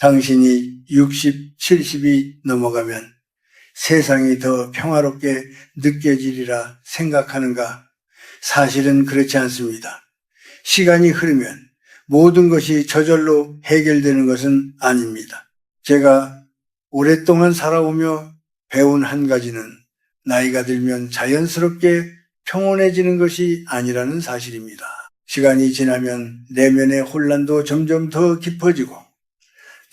당신이 60, 70이 넘어가면 세상이 더 평화롭게 느껴지리라 생각하는가? 사실은 그렇지 않습니다. 시간이 흐르면 모든 것이 저절로 해결되는 것은 아닙니다. 제가 오랫동안 살아오며 배운 한 가지는 나이가 들면 자연스럽게 평온해지는 것이 아니라는 사실입니다. 시간이 지나면 내면의 혼란도 점점 더 깊어지고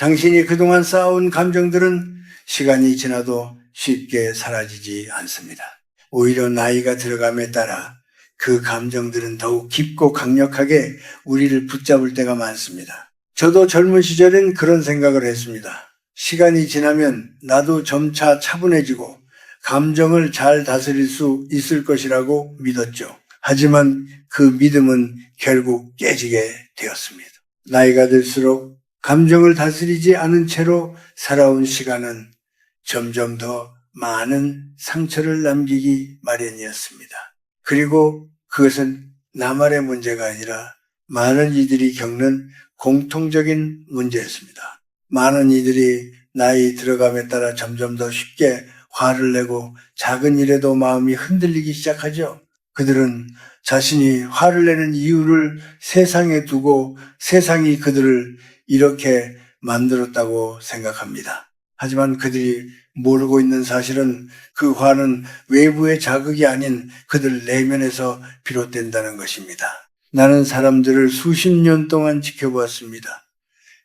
당신이 그동안 쌓아온 감정들은 시간이 지나도 쉽게 사라지지 않습니다. 오히려 나이가 들어감에 따라 그 감정들은 더욱 깊고 강력하게 우리를 붙잡을 때가 많습니다. 저도 젊은 시절엔 그런 생각을 했습니다. 시간이 지나면 나도 점차 차분해지고 감정을 잘 다스릴 수 있을 것이라고 믿었죠. 하지만 그 믿음은 결국 깨지게 되었습니다. 나이가 들수록 감정을 다스리지 않은 채로 살아온 시간은 점점 더 많은 상처를 남기기 마련이었습니다. 그리고 그것은 나만의 문제가 아니라 많은 이들이 겪는 공통적인 문제였습니다. 많은 이들이 나이 들어감에 따라 점점 더 쉽게 화를 내고 작은 일에도 마음이 흔들리기 시작하죠. 그들은 자신이 화를 내는 이유를 세상에 두고 세상이 그들을 이렇게 만들었다고 생각합니다. 하지만 그들이 모르고 있는 사실은 그 화는 외부의 자극이 아닌 그들 내면에서 비롯된다는 것입니다. 나는 사람들을 수십 년 동안 지켜보았습니다.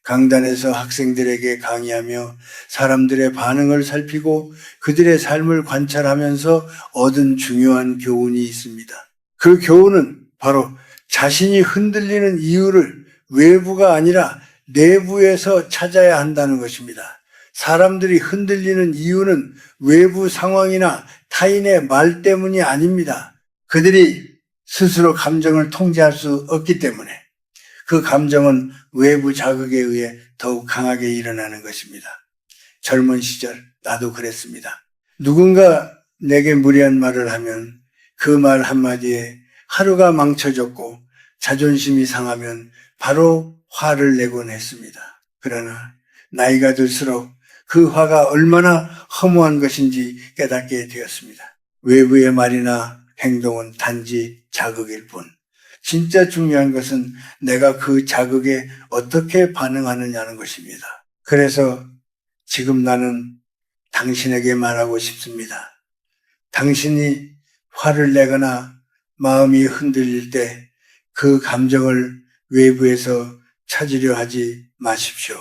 강단에서 학생들에게 강의하며 사람들의 반응을 살피고 그들의 삶을 관찰하면서 얻은 중요한 교훈이 있습니다. 그 교훈은 바로 자신이 흔들리는 이유를 외부가 아니라 내부에서 찾아야 한다는 것입니다. 사람들이 흔들리는 이유는 외부 상황이나 타인의 말 때문이 아닙니다. 그들이 스스로 감정을 통제할 수 없기 때문에 그 감정은 외부 자극에 의해 더욱 강하게 일어나는 것입니다. 젊은 시절 나도 그랬습니다. 누군가 내게 무례한 말을 하면 그 말 한마디에 하루가 망쳐졌고 자존심이 상하면 바로 화를 내곤 했습니다. 그러나 나이가 들수록 그 화가 얼마나 허무한 것인지 깨닫게 되었습니다. 외부의 말이나 행동은 단지 자극일 뿐. 진짜 중요한 것은 내가 그 자극에 어떻게 반응하느냐는 것입니다. 그래서 지금 나는 당신에게 말하고 싶습니다. 당신이 화를 내거나 마음이 흔들릴 때 그 감정을 외부에서 찾으려 하지 마십시오.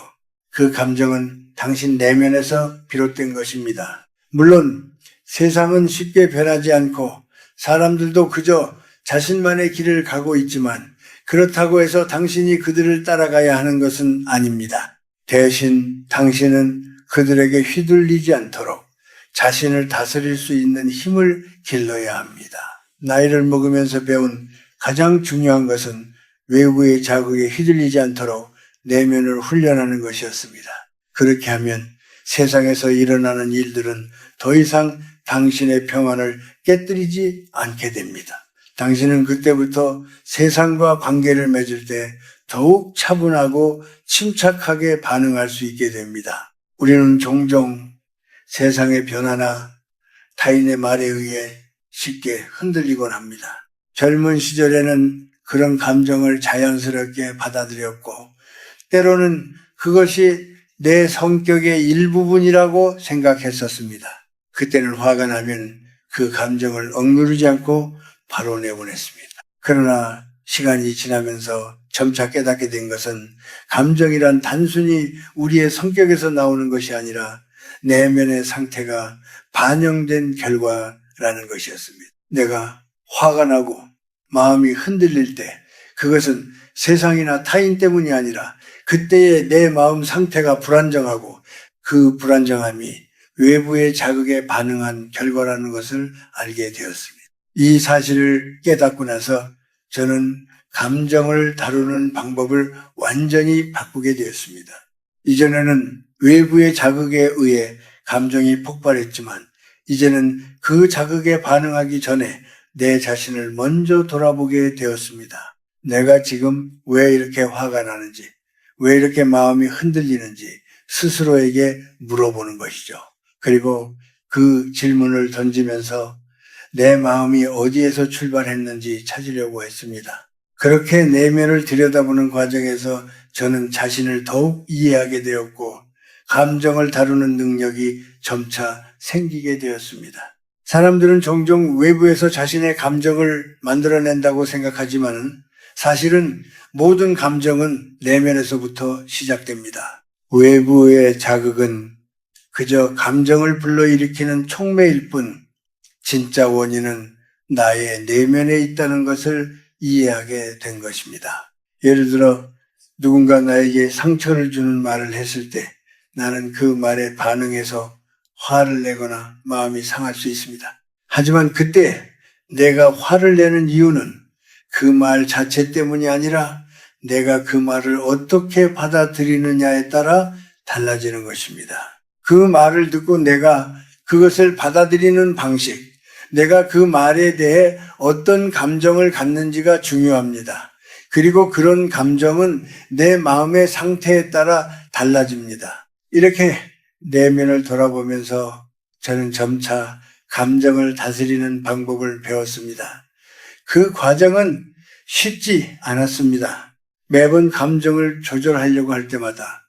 그 감정은 당신 내면에서 비롯된 것입니다. 물론 세상은 쉽게 변하지 않고 사람들도 그저 자신만의 길을 가고 있지만 그렇다고 해서 당신이 그들을 따라가야 하는 것은 아닙니다. 대신 당신은 그들에게 휘둘리지 않도록 자신을 다스릴 수 있는 힘을 길러야 합니다. 나이를 먹으면서 배운 가장 중요한 것은 외부의 자극에 휘둘리지 않도록 내면을 훈련하는 것이었습니다. 그렇게 하면 세상에서 일어나는 일들은 더 이상 당신의 평안을 깨뜨리지 않게 됩니다. 당신은 그때부터 세상과 관계를 맺을 때 더욱 차분하고 침착하게 반응할 수 있게 됩니다. 우리는 종종 세상의 변화나 타인의 말에 의해 쉽게 흔들리곤 합니다. 젊은 시절에는 그런 감정을 자연스럽게 받아들였고 때로는 그것이 내 성격의 일부분이라고 생각했었습니다. 그때는 화가 나면 그 감정을 억누르지 않고 바로 내보냈습니다. 그러나 시간이 지나면서 점차 깨닫게 된 것은 감정이란 단순히 우리의 성격에서 나오는 것이 아니라 내면의 상태가 반영된 결과라는 것이었습니다. 내가 화가 나고 마음이 흔들릴 때 그것은 세상이나 타인 때문이 아니라 그때의 내 마음 상태가 불안정하고 그 불안정함이 외부의 자극에 반응한 결과라는 것을 알게 되었습니다. 이 사실을 깨닫고 나서 저는 감정을 다루는 방법을 완전히 바꾸게 되었습니다. 이전에는 외부의 자극에 의해 감정이 폭발했지만 이제는 그 자극에 반응하기 전에 내 자신을 먼저 돌아보게 되었습니다. 내가 지금 왜 이렇게 화가 나는지, 왜 이렇게 마음이 흔들리는지, 스스로에게 물어보는 것이죠. 그리고 그 질문을 던지면서 내 마음이 어디에서 출발했는지 찾으려고 했습니다. 그렇게 내면을 들여다보는 과정에서 저는 자신을 더욱 이해하게 되었고 감정을 다루는 능력이 점차 생기게 되었습니다. 사람들은 종종 외부에서 자신의 감정을 만들어낸다고 생각하지만 사실은 모든 감정은 내면에서부터 시작됩니다. 외부의 자극은 그저 감정을 불러일으키는 촉매일 뿐 진짜 원인은 나의 내면에 있다는 것을 이해하게 된 것입니다. 예를 들어 누군가 나에게 상처를 주는 말을 했을 때 나는 그 말에 반응해서 화를 내거나 마음이 상할 수 있습니다. 하지만 그때 내가 화를 내는 이유는 그 말 자체 때문이 아니라 내가 그 말을 어떻게 받아들이느냐에 따라 달라지는 것입니다. 그 말을 듣고 내가 그것을 받아들이는 방식, 내가 그 말에 대해 어떤 감정을 갖는지가 중요합니다. 그리고 그런 감정은 내 마음의 상태에 따라 달라집니다. 이렇게 내면을 돌아보면서 저는 점차 감정을 다스리는 방법을 배웠습니다. 그 과정은 쉽지 않았습니다. 매번 감정을 조절하려고 할 때마다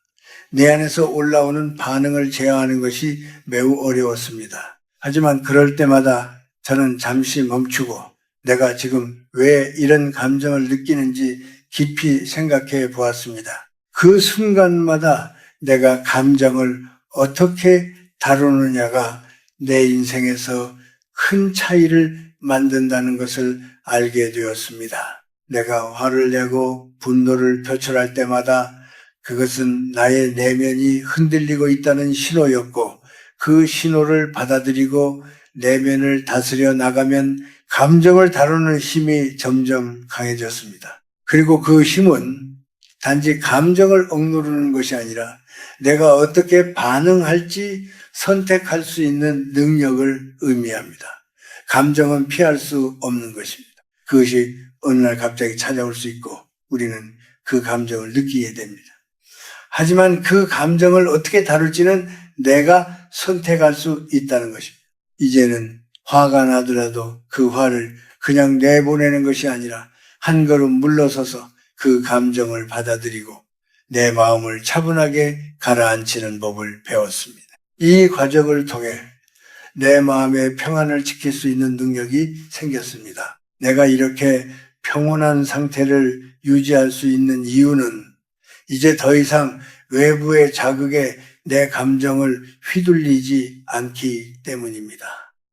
내 안에서 올라오는 반응을 제어하는 것이 매우 어려웠습니다. 하지만 그럴 때마다 저는 잠시 멈추고 내가 지금 왜 이런 감정을 느끼는지 깊이 생각해 보았습니다. 그 순간마다 내가 감정을 어떻게 다루느냐가 내 인생에서 큰 차이를 만든다는 것을 알게 되었습니다. 내가 화를 내고 분노를 표출할 때마다 그것은 나의 내면이 흔들리고 있다는 신호였고 그 신호를 받아들이고 내면을 다스려 나가면 감정을 다루는 힘이 점점 강해졌습니다. 그리고 그 힘은 단지 감정을 억누르는 것이 아니라 내가 어떻게 반응할지 선택할 수 있는 능력을 의미합니다. 감정은 피할 수 없는 것입니다. 그것이 어느 날 갑자기 찾아올 수 있고 우리는 그 감정을 느끼게 됩니다. 하지만 그 감정을 어떻게 다룰지는 내가 선택할 수 있다는 것입니다. 이제는 화가 나더라도 그 화를 그냥 내보내는 것이 아니라 한 걸음 물러서서 그 감정을 받아들이고 내 마음을 차분하게 가라앉히는 법을 배웠습니다. 이 과정을 통해 내 마음의 평안을 지킬 수 있는 능력이 생겼습니다. 내가 이렇게 평온한 상태를 유지할 수 있는 이유는 이제 더 이상 외부의 자극에 내 감정을 휘둘리지 않기 때문입니다.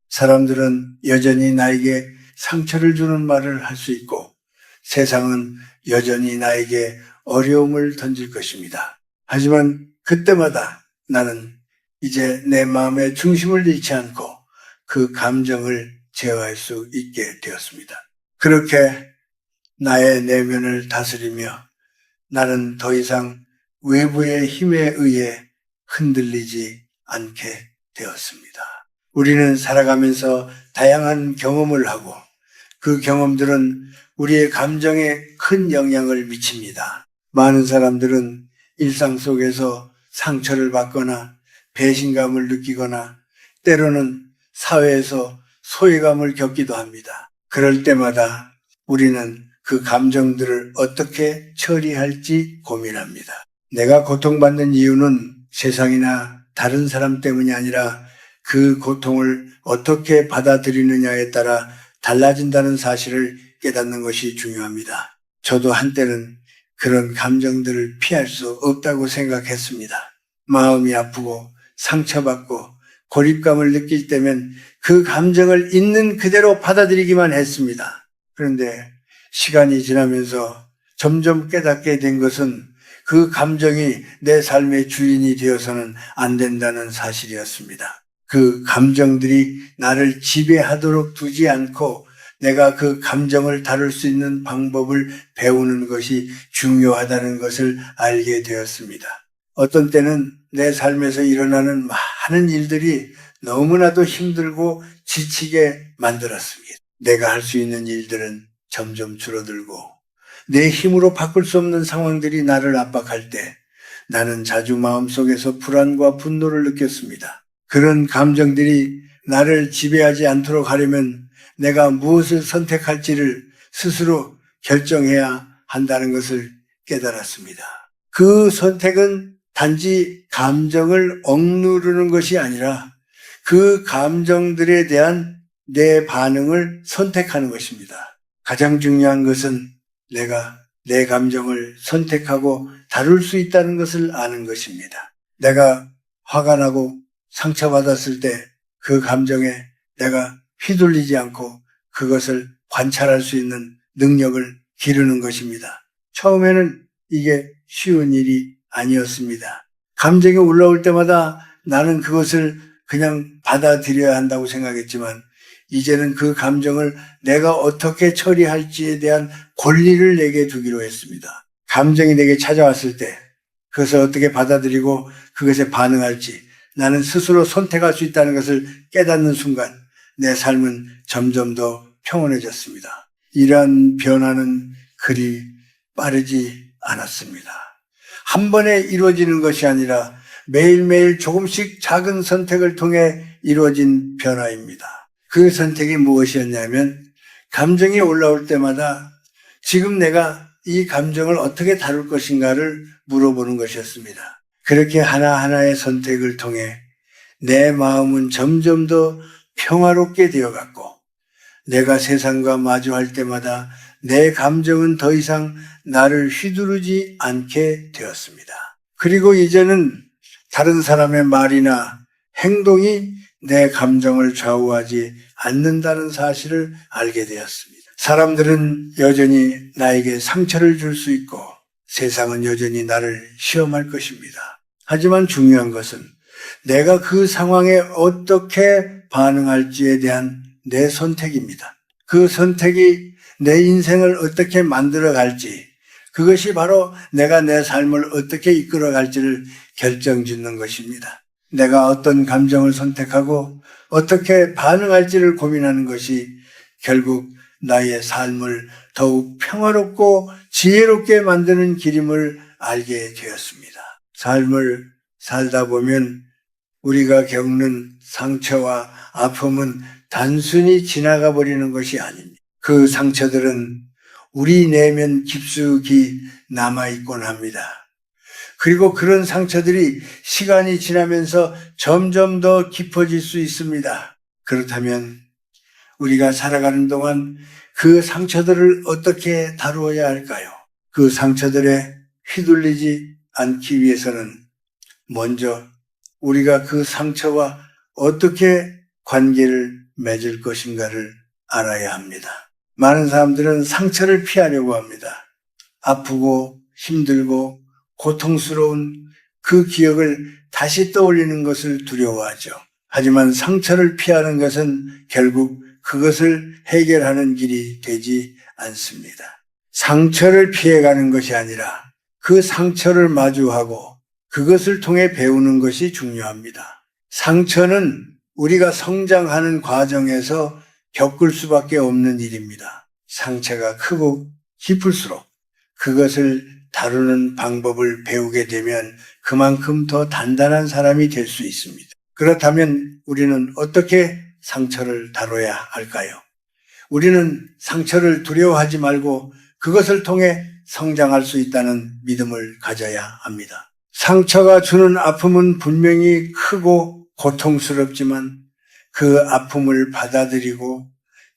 사람들은 여전히 나에게 상처를 주는 말을 할 수 있고 세상은 여전히 나에게 어려움을 던질 것입니다. 하지만 그때마다 나는 이제 내 마음의 중심을 잃지 않고 그 감정을 제어할 수 있게 되었습니다. 그렇게 나의 내면을 다스리며 나는 더 이상 외부의 힘에 의해 흔들리지 않게 되었습니다. 우리는 살아가면서 다양한 경험을 하고 그 경험들은 우리의 감정에 큰 영향을 미칩니다. 많은 사람들은 일상 속에서 상처를 받거나 배신감을 느끼거나 때로는 사회에서 소외감을 겪기도 합니다. 그럴 때마다 우리는 그 감정들을 어떻게 처리할지 고민합니다. 내가 고통받는 이유는 세상이나 다른 사람 때문이 아니라 그 고통을 어떻게 받아들이느냐에 따라 달라진다는 사실을 깨닫는 것이 중요합니다. 저도 한때는 그런 감정들을 피할 수 없다고 생각했습니다. 마음이 아프고 상처받고 고립감을 느낄 때면 그 감정을 있는 그대로 받아들이기만 했습니다. 그런데 시간이 지나면서 점점 깨닫게 된 것은 그 감정이 내 삶의 주인이 되어서는 안 된다는 사실이었습니다. 그 감정들이 나를 지배하도록 두지 않고 내가 그 감정을 다룰 수 있는 방법을 배우는 것이 중요하다는 것을 알게 되었습니다. 어떤 때는 내 삶에서 일어나는 많은 일들이 너무나도 힘들고 지치게 만들었습니다. 내가 할 수 있는 일들은 점점 줄어들고 내 힘으로 바꿀 수 없는 상황들이 나를 압박할 때 나는 자주 마음속에서 불안과 분노를 느꼈습니다. 그런 감정들이 나를 지배하지 않도록 하려면 내가 무엇을 선택할지를 스스로 결정해야 한다는 것을 깨달았습니다. 그 선택은 단지 감정을 억누르는 것이 아니라 그 감정들에 대한 내 반응을 선택하는 것입니다. 가장 중요한 것은 내가 내 감정을 선택하고 다룰 수 있다는 것을 아는 것입니다. 내가 화가 나고 상처받았을 때 그 감정에 내가 휘둘리지 않고 그것을 관찰할 수 있는 능력을 기르는 것입니다. 처음에는 이게 쉬운 일이 아니었습니다. 감정이 올라올 때마다 나는 그것을 그냥 받아들여야 한다고 생각했지만 이제는 그 감정을 내가 어떻게 처리할지에 대한 권리를 내게 두기로 했습니다. 감정이 내게 찾아왔을 때 그것을 어떻게 받아들이고 그것에 반응할지 나는 스스로 선택할 수 있다는 것을 깨닫는 순간 내 삶은 점점 더 평온해졌습니다. 이러한 변화는 그리 빠르지 않았습니다. 한 번에 이루어지는 것이 아니라 매일매일 조금씩 작은 선택을 통해 이루어진 변화입니다. 그 선택이 무엇이었냐면 감정이 올라올 때마다 지금 내가 이 감정을 어떻게 다룰 것인가를 물어보는 것이었습니다. 그렇게 하나하나의 선택을 통해 내 마음은 점점 더 평화롭게 되어갔고 내가 세상과 마주할 때마다 내 감정은 더 이상 나를 휘두르지 않게 되었습니다. 그리고 이제는 다른 사람의 말이나 행동이 내 감정을 좌우하지 않는다는 사실을 알게 되었습니다. 사람들은 여전히 나에게 상처를 줄 수 있고 세상은 여전히 나를 시험할 것입니다. 하지만 중요한 것은 내가 그 상황에 어떻게 반응할지에 대한 내 선택입니다. 그 선택이 내 인생을 어떻게 만들어갈지, 그것이 바로 내가 내 삶을 어떻게 이끌어갈지를 결정짓는 것입니다. 내가 어떤 감정을 선택하고 어떻게 반응할지를 고민하는 것이 결국 나의 삶을 더욱 평화롭고 지혜롭게 만드는 길임을 알게 되었습니다. 삶을 살다 보면 우리가 겪는 상처와 아픔은 단순히 지나가 버리는 것이 아닙니다. 그 상처들은 우리 내면 깊숙이 남아있곤 합니다. 그리고 그런 상처들이 시간이 지나면서 점점 더 깊어질 수 있습니다. 그렇다면 우리가 살아가는 동안 그 상처들을 어떻게 다루어야 할까요? 그 상처들에 휘둘리지 않기 위해서는 먼저 우리가 그 상처와 어떻게 관계를 맺을 것인가를 알아야 합니다. 많은 사람들은 상처를 피하려고 합니다. 아프고 힘들고 고통스러운 그 기억을 다시 떠올리는 것을 두려워하죠. 하지만 상처를 피하는 것은 결국 그것을 해결하는 길이 되지 않습니다. 상처를 피해가는 것이 아니라 그 상처를 마주하고 그것을 통해 배우는 것이 중요합니다. 상처는 우리가 성장하는 과정에서 겪을 수밖에 없는 일입니다. 상처가 크고 깊을수록 그것을 다루는 방법을 배우게 되면 그만큼 더 단단한 사람이 될 수 있습니다. 그렇다면 우리는 어떻게 상처를 다뤄야 할까요? 우리는 상처를 두려워하지 말고 그것을 통해 성장할 수 있다는 믿음을 가져야 합니다. 상처가 주는 아픔은 분명히 크고 고통스럽지만 그 아픔을 받아들이고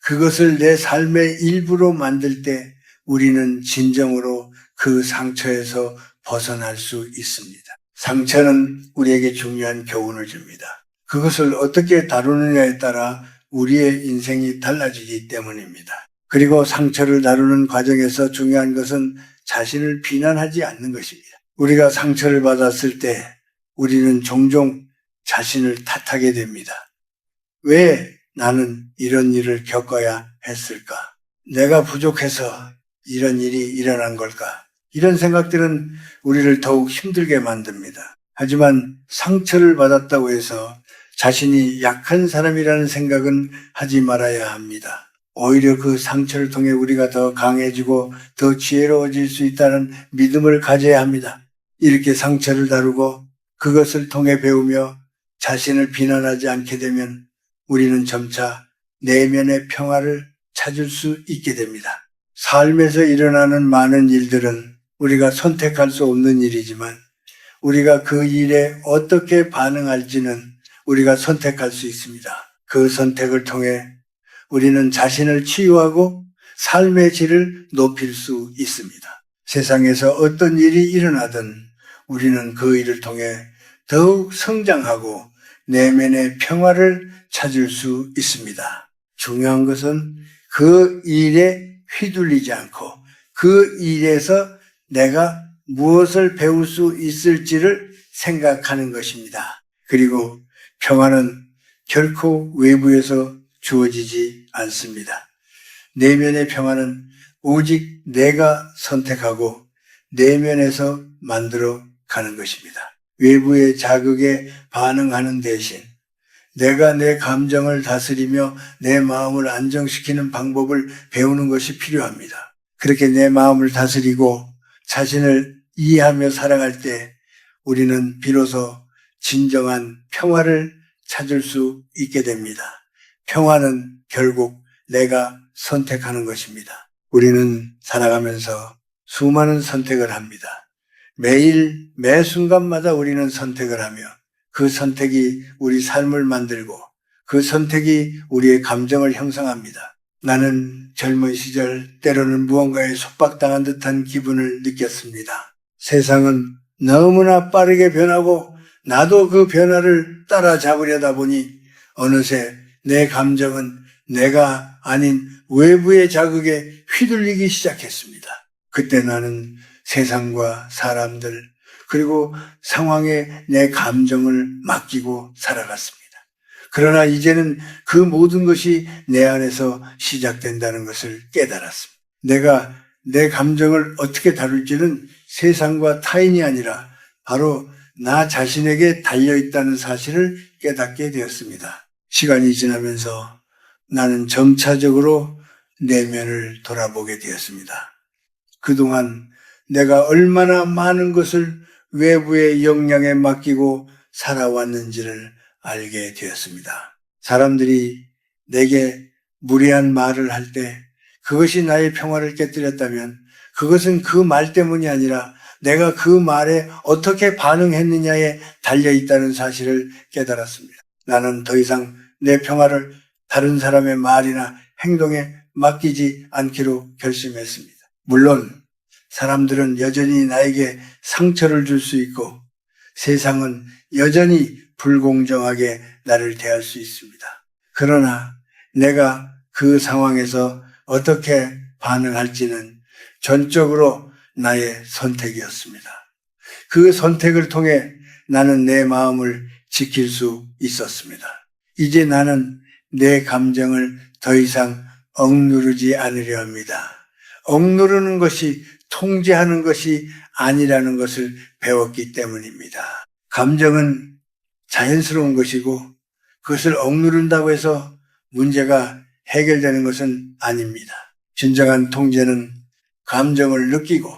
그것을 내 삶의 일부로 만들 때 우리는 진정으로 그 상처에서 벗어날 수 있습니다. 상처는 우리에게 중요한 교훈을 줍니다. 그것을 어떻게 다루느냐에 따라 우리의 인생이 달라지기 때문입니다. 그리고 상처를 다루는 과정에서 중요한 것은 자신을 비난하지 않는 것입니다. 우리가 상처를 받았을 때 우리는 종종 자신을 탓하게 됩니다. 왜 나는 이런 일을 겪어야 했을까? 내가 부족해서 이런 일이 일어난 걸까? 이런 생각들은 우리를 더욱 힘들게 만듭니다. 하지만 상처를 받았다고 해서 자신이 약한 사람이라는 생각은 하지 말아야 합니다. 오히려 그 상처를 통해 우리가 더 강해지고 더 지혜로워질 수 있다는 믿음을 가져야 합니다. 이렇게 상처를 다루고 그것을 통해 배우며 자신을 비난하지 않게 되면 우리는 점차 내면의 평화를 찾을 수 있게 됩니다. 삶에서 일어나는 많은 일들은 우리가 선택할 수 없는 일이지만 우리가 그 일에 어떻게 반응할지는 우리가 선택할 수 있습니다. 그 선택을 통해 우리는 자신을 치유하고 삶의 질을 높일 수 있습니다. 세상에서 어떤 일이 일어나든 우리는 그 일을 통해 더욱 성장하고 내면의 평화를 찾을 수 있습니다. 중요한 것은 그 일에 휘둘리지 않고 그 일에서 내가 무엇을 배울 수 있을지를 생각하는 것입니다. 그리고 평화는 결코 외부에서 주어지지 않습니다. 내면의 평화는 오직 내가 선택하고 내면에서 만들어 가는 것입니다. 외부의 자극에 반응하는 대신 내가 내 감정을 다스리며 내 마음을 안정시키는 방법을 배우는 것이 필요합니다. 그렇게 내 마음을 다스리고 자신을 이해하며 살아갈 때 우리는 비로소 진정한 평화를 찾을 수 있게 됩니다. 평화는 결국 내가 선택하는 것입니다. 우리는 살아가면서 수많은 선택을 합니다. 매일 매 순간마다 우리는 선택을 하며 그 선택이 우리 삶을 만들고 그 선택이 우리의 감정을 형성합니다. 나는 젊은 시절 때로는 무언가에 속박당한 듯한 기분을 느꼈습니다. 세상은 너무나 빠르게 변하고 나도 그 변화를 따라잡으려다 보니 어느새 내 감정은 내가 아닌 외부의 자극에 휘둘리기 시작했습니다. 그때 나는 세상과 사람들 그리고 상황에 내 감정을 맡기고 살아갔습니다. 그러나 이제는 그 모든 것이 내 안에서 시작된다는 것을 깨달았습니다. 내가 내 감정을 어떻게 다룰지는 세상과 타인이 아니라 바로 나 자신에게 달려있다는 사실을 깨닫게 되었습니다. 시간이 지나면서 나는 점차적으로 내면을 돌아보게 되었습니다. 그동안 내가 얼마나 많은 것을 외부의 영향에 맡기고 살아왔는지를 알게 되었습니다. 사람들이 내게 무례한 말을 할 때 그것이 나의 평화를 깨뜨렸다면 그것은 그 말 때문이 아니라 내가 그 말에 어떻게 반응했느냐에 달려있다는 사실을 깨달았습니다. 나는 더 이상 내 평화를 다른 사람의 말이나 행동에 맡기지 않기로 결심했습니다. 물론 사람들은 여전히 나에게 상처를 줄 수 있고 세상은 여전히 불공정하게 나를 대할 수 있습니다. 그러나 내가 그 상황에서 어떻게 반응할지는 전적으로 나의 선택이었습니다. 그 선택을 통해 나는 내 마음을 지킬 수 있었습니다. 이제 나는 내 감정을 더 이상 억누르지 않으려 합니다. 억누르는 것이 통제하는 것이 아니라는 것을 배웠기 때문입니다. 감정은 자연스러운 것이고 그것을 억누른다고 해서 문제가 해결되는 것은 아닙니다. 진정한 통제는 감정을 느끼고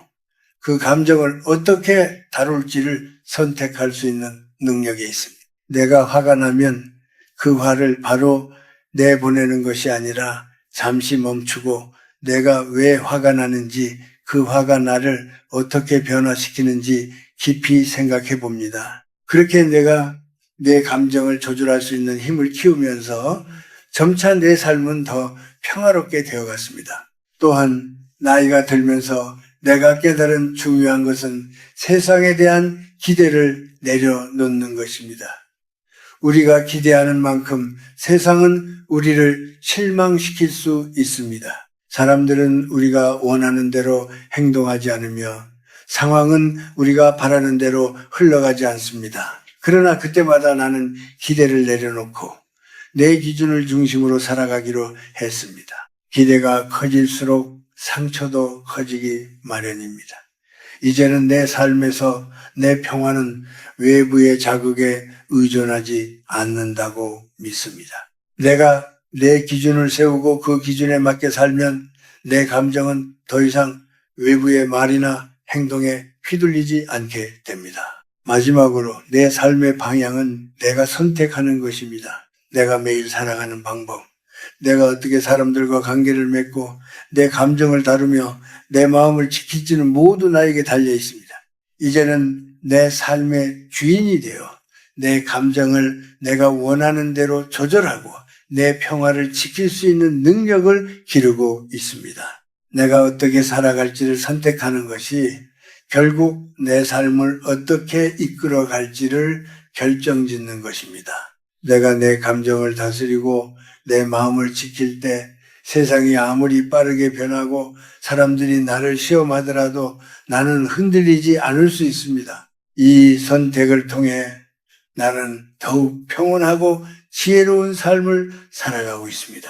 그 감정을 어떻게 다룰지를 선택할 수 있는 능력이 있습니다. 내가 화가 나면 그 화를 바로 내보내는 것이 아니라 잠시 멈추고 내가 왜 화가 나는지 그 화가 나를 어떻게 변화시키는지 깊이 생각해 봅니다. 그렇게 내가 내 감정을 조절할 수 있는 힘을 키우면서 점차 내 삶은 더 평화롭게 되어갔습니다. 또한 나이가 들면서 내가 깨달은 중요한 것은 세상에 대한 기대를 내려놓는 것입니다. 우리가 기대하는 만큼 세상은 우리를 실망시킬 수 있습니다. 사람들은 우리가 원하는 대로 행동하지 않으며 상황은 우리가 바라는 대로 흘러가지 않습니다. 그러나 그때마다 나는 기대를 내려놓고 내 기준을 중심으로 살아가기로 했습니다. 기대가 커질수록 상처도 커지기 마련입니다. 이제는 내 삶에서 내 평화는 외부의 자극에 의존하지 않는다고 믿습니다. 내가 내 기준을 세우고 그 기준에 맞게 살면 내 감정은 더 이상 외부의 말이나 행동에 휘둘리지 않게 됩니다. 마지막으로 내 삶의 방향은 내가 선택하는 것입니다. 내가 매일 살아가는 방법, 내가 어떻게 사람들과 관계를 맺고 내 감정을 다루며 내 마음을 지킬지는 모두 나에게 달려 있습니다. 이제는 내 삶의 주인이 되어 내 감정을 내가 원하는 대로 조절하고 내 평화를 지킬 수 있는 능력을 기르고 있습니다. 내가 어떻게 살아갈지를 선택하는 것이 결국 내 삶을 어떻게 이끌어 갈지를 결정짓는 것입니다. 내가 내 감정을 다스리고 내 마음을 지킬 때 세상이 아무리 빠르게 변하고 사람들이 나를 시험하더라도 나는 흔들리지 않을 수 있습니다. 이 선택을 통해 나는 더욱 평온하고 지혜로운 삶을 살아가고 있습니다.